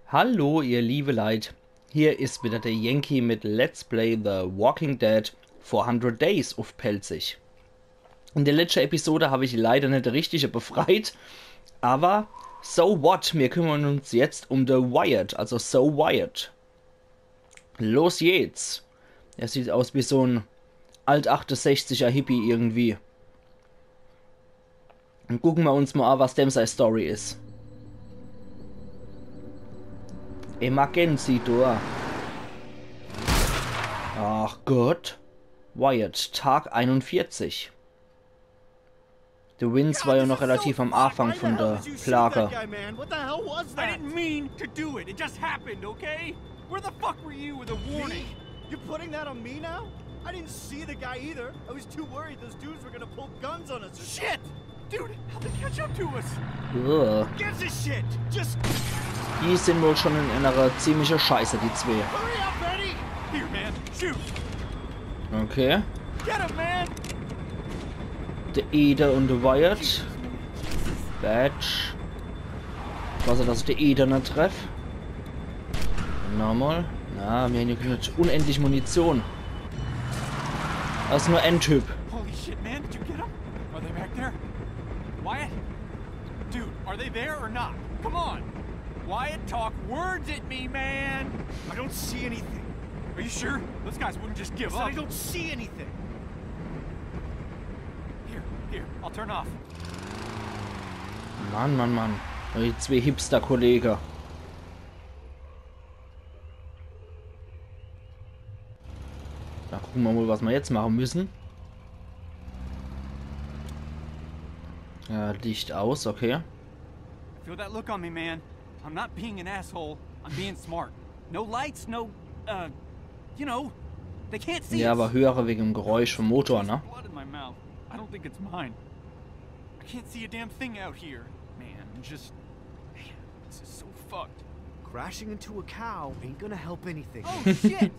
Hallo ihr liebe Leid, hier ist wieder der Jenki mit Let's Play The Walking Dead 400 Days uff pälzisch. In der letzten Episode habe ich leider nicht richtig befreit, aber so what, wir kümmern uns jetzt um the Wyatt, also so Wyatt. Los geht's. Er sieht aus wie so ein alt-68er Hippie irgendwie. Und gucken wir uns mal an, was dem seine Story ist. Emergency Door. Ach Gott. Wyatt, Tag 41. Der Winds war ja noch relativ am Anfang von der Plage. Die sind wohl schon in einer ziemlichen Scheiße, die zwei. Okay. Der Eder und der Wyatt. Badge. Was er, dass ich der Eder nicht treffe. Nochmal. Na, wir haben hier nicht unendlich Munition. Das ist nur ein Typ. Holy shit, man, did you get them? Are they back there? Wyatt? Dude, are they there or not? Come on! Wyatt, talk words at me, man! I don't see anything. Are you sure? Those guys wouldn't just give up. I don't see anything. Here, I'll turn off. Mann. Die zwei Hipster-Kollegen. Da gucken wir mal, was wir jetzt machen müssen. Ja, Licht aus, okay. Feel that look on me, man. I'm not being an asshole. I'm being smart. No lights, no, you know, they can't see. Ja, aber höre wegen dem Geräusch vom Motor, ne? Blood in my mouth. I don't think it's mine. I can't see a damn thing out here. Man, this is so fucked. Crashing into a cow ain't gonna help anything. Oh shit!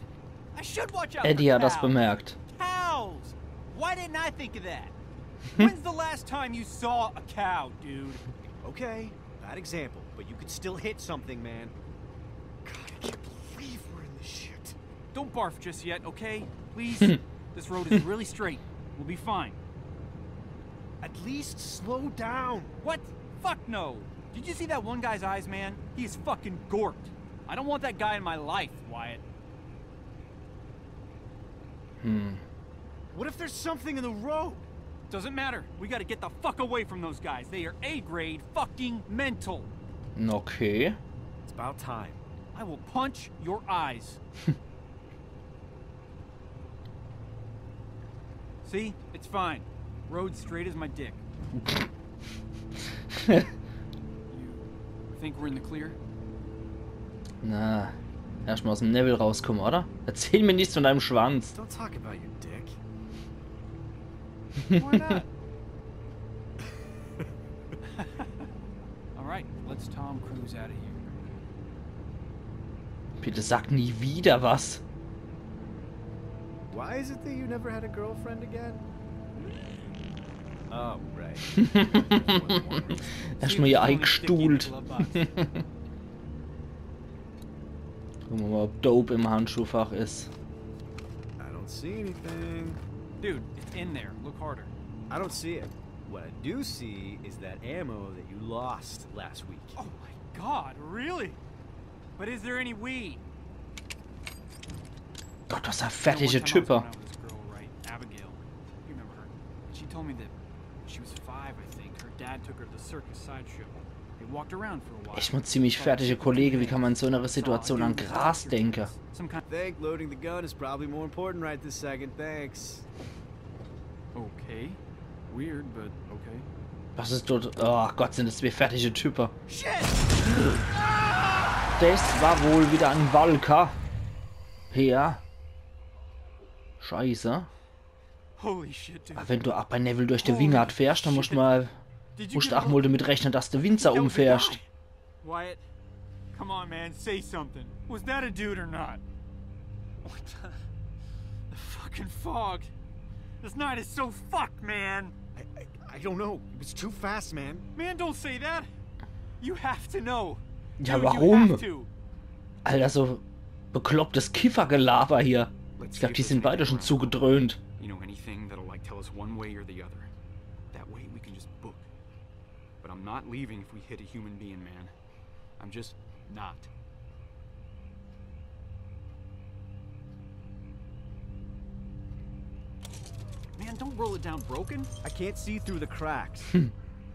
I should watch out Eddie for hat das cows. bemerkt. Cows! Why didn't I think of that? When's the last time you saw a cow, dude? Okay, bad example, but you could still hit something, man. God, I can't believe we're in this shit. Don't barf just yet, okay? Please? This road is really straight. We'll be fine. At least slow down. What? Fuck no! Did you see that one guy's eyes, man? He is fucking gorked. I don't want that guy in my life, Wyatt. What if there's something in the road? Doesn't matter. We gotta get the fuck away from those guys. They are A-grade fucking mental. Okay. It's about time. I will punch your eyes. See? It's fine. Road straight as my dick. You think we're in the clear? Na, erstmal aus dem Nebel rauskommen, oder? Erzähl mir nichts von deinem Schwanz. Don't talk about your dick. Why not? All right, let's Tom Cruise out of here. Bitte sag nie wieder was. Why is it that you never had a girlfriend again? Oh, right. Erstmal hier eingestuhlt. Gucken wir mal, ob Dope im Handschuhfach ist. I don't see anything. Dude, it's in there. Look harder. I don't see it. What I do see is that ammo that you lost last week. Oh my god, really? But is there any weed? Gott, was ein fertige Typer. Abigail. You remember her? She told me that when she was 5, I think, her dad took her to the circus sideshow. They walked around for a while. Echt mal ziemlich fertige Kollege, wie kann man in so einer Situation an Gras denken? I think loading the gun is probably more important right this second, thanks. Okay. Weird, but okay. Was ist dort? Oh Gott, sind das zwei fertige Typer. Shit! Das war wohl wieder ein Walker. Ja. Scheiße. Holy shit, dude. Aber wenn du auch bei Neville durch die Wingard fährst, dann musst du auch mal damit rechnen, dass du Winzer umfährst. Wyatt, come on, man, say something. Was that a dude or not? What the fucking fog. This night is so fucked, man. I don't know. It was too fast, man. Man, don't say that. You have to know. Ja, Dude, you warum? have to. Alter, so beklopptes Kiffergelaber hier. Let's Ich see glaube, if die there's sind beide anything schon around. zugedröhnt. You know anything that'll like tell us one way or the other? That way we can just book. But I'm not leaving if we hit a human being, man. I'm just not. Man, don't roll it down broken. I can't see through the cracks.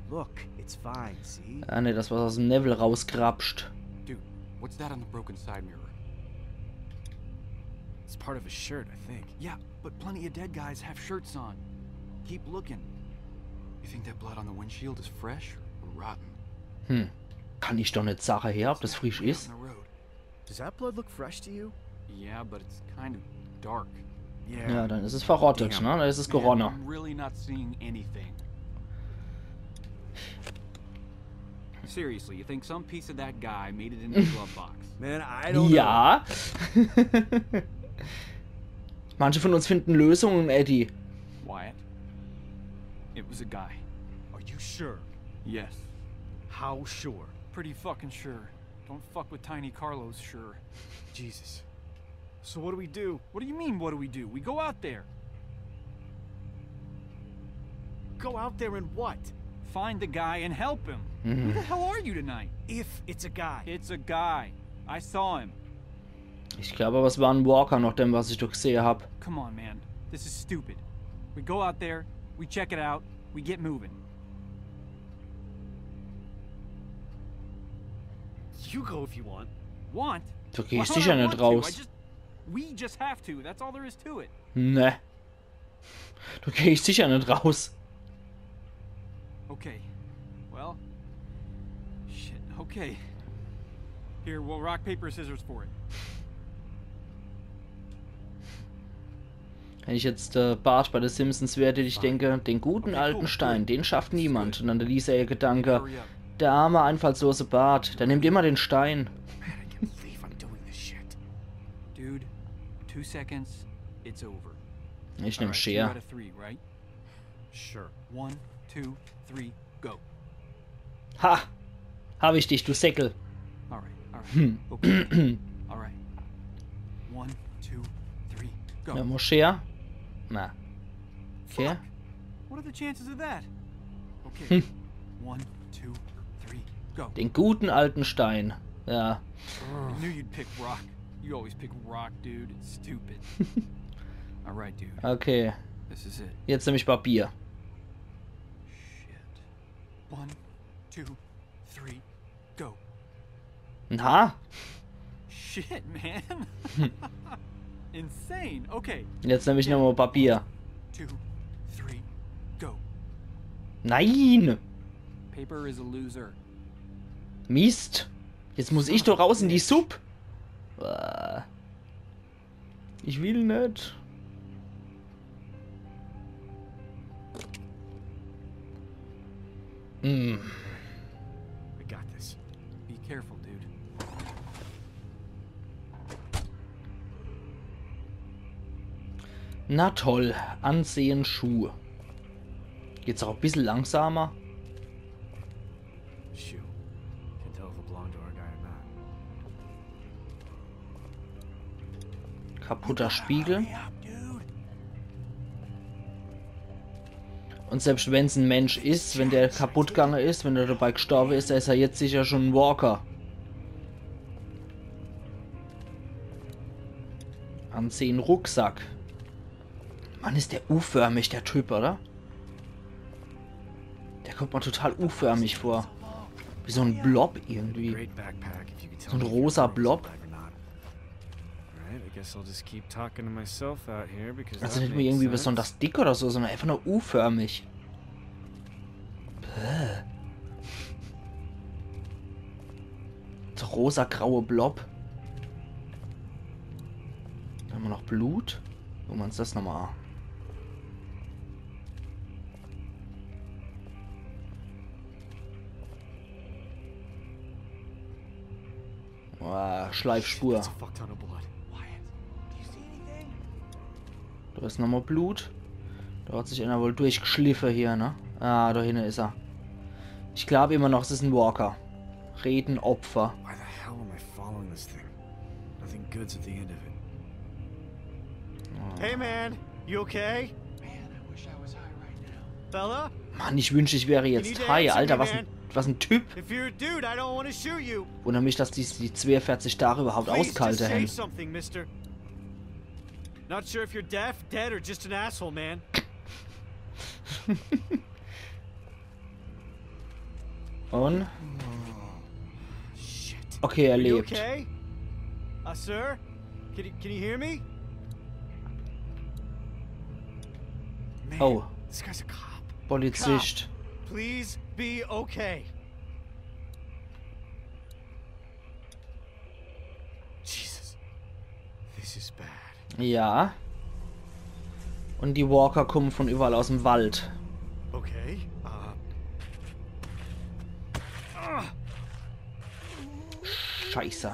Look, it's fine, see? Ah ne, das was aus dem Level rausgrapscht. Dude, what's that on the broken side mirror? It's part of a shirt, I think. Yeah, but plenty of dead guys have shirts on. Keep looking. You think that blood on the windshield is fresh or rotten? Kann ich doch nicht sagen her, ob das frisch ist. On the road. Does that blood look fresh to you? Yeah, but it's kind of dark. Ja, dann ist es verrottet, ne? Dann ist es Man, geronnen. I'm really not seeing anything. Seriously, you think some piece of that guy made it into the glove box? Man, I don't know. Ja. Manche von uns finden Lösungen, Eddie. Wyatt, it was a guy. Are you sure? Yes. How sure? Pretty fucking sure. Don't fuck with Tiny Carlos, sure. Jesus. So what do we do? What do you mean, what do? We go out there. Go out there and what? Find the guy and help him. Who the hell are you tonight? If it's a guy. It's a guy. I saw him. Ich glaube aber, es war ein Walker, nach dem, was ich doch gesehen habe. Come on, man. This is stupid. We go out there, we check it out, we get moving. You go if you want. Want? Du Why gehst would sicher I nicht want to? raus. We just have to. That's all there is to it. Ne. Du gehst sicher nicht raus. Okay. Well. Shit. Okay. Here, we'll rock, paper, scissors for it. Wenn ich jetzt Bart bei den Simpsons wäre, hätte ich denke, den guten alten Stein, den schafft niemand. Und dann der Lisa ihr Gedanke, Hurry up. der arme, einfallslose Bart, der nimmt immer den Stein. Man, I can't believe I'm doing this shit. Dude, 2 seconds, it's over. Ich nehme Alright, 2 Schere. out of 3, right? Sure. 1, 2, 3, go. Ha! Hab ich dich, du Säckel. Alright. Okay. Alright. 1, 2, 3, go. Ja, Moschee? Na. Okay. Fuck. What are the chances of that? Okay. 1, 2, 3, go. Den guten alten Stein. Ja. I knew you'd pick rock. You always pick rock, dude. It's stupid. Alright, dude. Okay. This is it. Jetzt nehme ich Papier. Shit. 1, 2, 3, go. Na? Shit, man. Insane. Okay. Jetzt nehme ich nochmal Papier. 2, 3, go. Nein! Paper is a loser. Mist! Jetzt muss ich doch raus in die Suppe. Ich will nicht. I got this. Be careful, dude. Na toll. Ansehen Schuh. Geht's auch ein bisschen langsamer? Shoot. Can tell if a blonde or a guy or not. Kaputter Spiegel. Hurry up, dude. Und selbst wenn es ein Mensch ist, wenn der kaputt gegangen ist, wenn er dabei gestorben ist, dann ist er jetzt sicher schon ein Walker. Ansehen Rucksack. Mann, ist der U-förmig, der Typ, oder? Der kommt mir total U-förmig vor. Wie so ein Blob irgendwie. Great backpack if you could tell So ein me if rosa your girl's Blob. alive or not. Alright, I guess I'll just keep talking to myself out here because Also that nicht mal makes irgendwie sense. besonders dick oder so, sondern einfach nur U-förmig. Bäh. So rosa-graue Blob. Dann haben wir noch Blut. Gucken wir uns das nochmal an. Schleifspur. That's a fuck ton of blood. Wyatt, do you see anything? Da ist nochmal Blut. Da hat sich einer wohl durchgeschliffen hier, ne? Ah, da hinten ist er. Ich glaube immer noch, es ist ein Walker. Reden Opfer. Why on this thing. Nothing good's at the end of it. Hey man, you okay? Man, I wish I was high right now. Fella? Mann, ich wünschte, ich wäre jetzt high. Alter, was ein Typ. If you're a dude, I don't want to shoot you. Wundert mich, dass die 42 Tage überhaupt Please just auskalte say hält. something, mister. Not sure if you're deaf, dead, or just an asshole, man. Und? Shit. Okay, er Are you lebt. okay? Sir? Can you hear me? Man, Oh. this guy's a cop. Polizist. Cop, please be okay. Jesus. This is bad. Ja. Und die Walker kommen von überall aus dem Wald. Okay. Scheiße.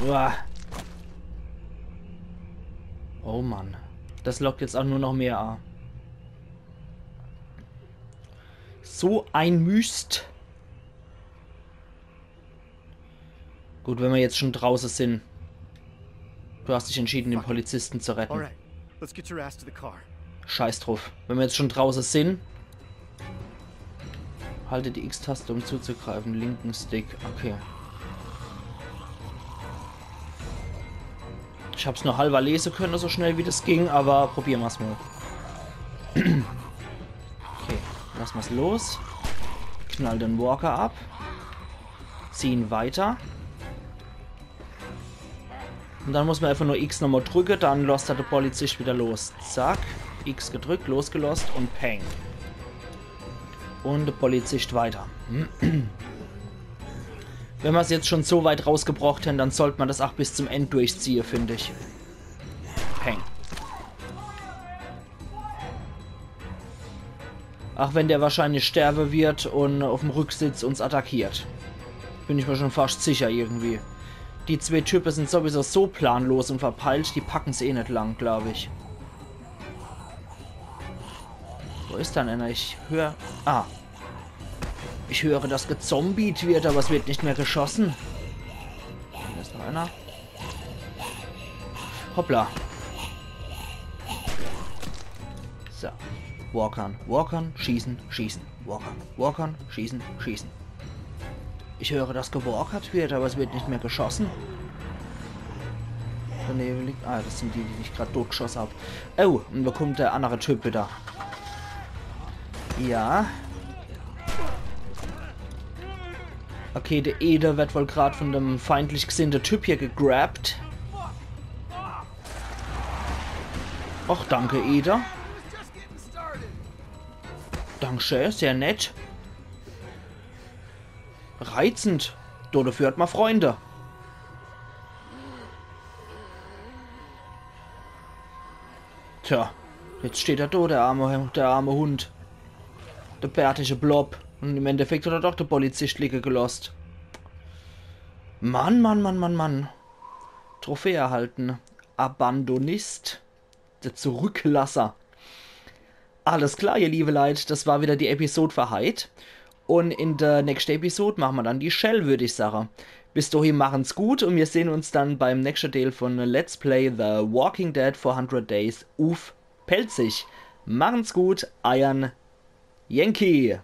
Uah. Oh Mann. Das lockt jetzt auch nur noch mehr an. So ein Mist. Gut, wenn wir jetzt schon draußen sind. Du hast dich entschieden, den Polizisten zu retten. Alright. Let's get your ass to the car. Scheiß drauf. Wenn wir jetzt schon draußen sind. Halte die X-Taste, um zuzugreifen. Linken Stick. Okay. Ich hab's nur halber lesen können, so schnell wie das ging, aber probieren wir's mal. Okay, lassen wir's los. Knall den Walker ab. Ziehen weiter. Und dann muss man einfach nur X nochmal drücken, dann lässt er der Polizist wieder los. Zack, X gedrückt, losgelost und peng. Und der Polizist weiter. Wenn wir es jetzt schon so weit rausgebracht haben, dann sollte man das auch bis zum Ende durchziehen, finde ich. Peng. Auch wenn der wahrscheinlich sterben wird und auf dem Rücksitz uns attackiert. Bin ich mir schon fast sicher irgendwie. Die zwei Typen sind sowieso so planlos und verpeilt, die packen es eh nicht lang, glaube ich. Wo ist dann einer? Ich höre... Ah. Ich höre, dass gezombiet wird, aber es wird nicht mehr geschossen. Hier ist noch einer. Hoppla. So. Walkern, walkern, schießen, schießen. Walkern, walkern, schießen, schießen. Ich höre, dass gewalkert wird, aber es wird nicht mehr geschossen. Daneben liegt... Ah, das sind die, die ich gerade totgeschossen habe. Oh, und da kommt der andere Typ wieder. Ja. Okay, der Eder wird wohl gerade von dem feindlich gesinnten Typ hier gegrabt. Och, danke, Eder. Dankeschön, sehr nett. Reizend. Dafür hat man Freunde. Tja, jetzt steht er da, der arme Hund. Der bärtige Blob. Und im Endeffekt hat er doch der Polizist liegen gelost. Mann, Mann, Mann, Mann, Mann. Trophäe erhalten. Abandonist. Der Zurücklasser. Alles klar, ihr liebe Leute. Das war wieder die Episode für heute. Und in der nächsten Episode machen wir dann die Shell, würde ich sagen. Bis dahin machen's gut und wir sehen uns dann beim nächsten Teil von Let's Play The Walking Dead 400 Days uff pälzisch. Machen's gut, Eiern Jenki.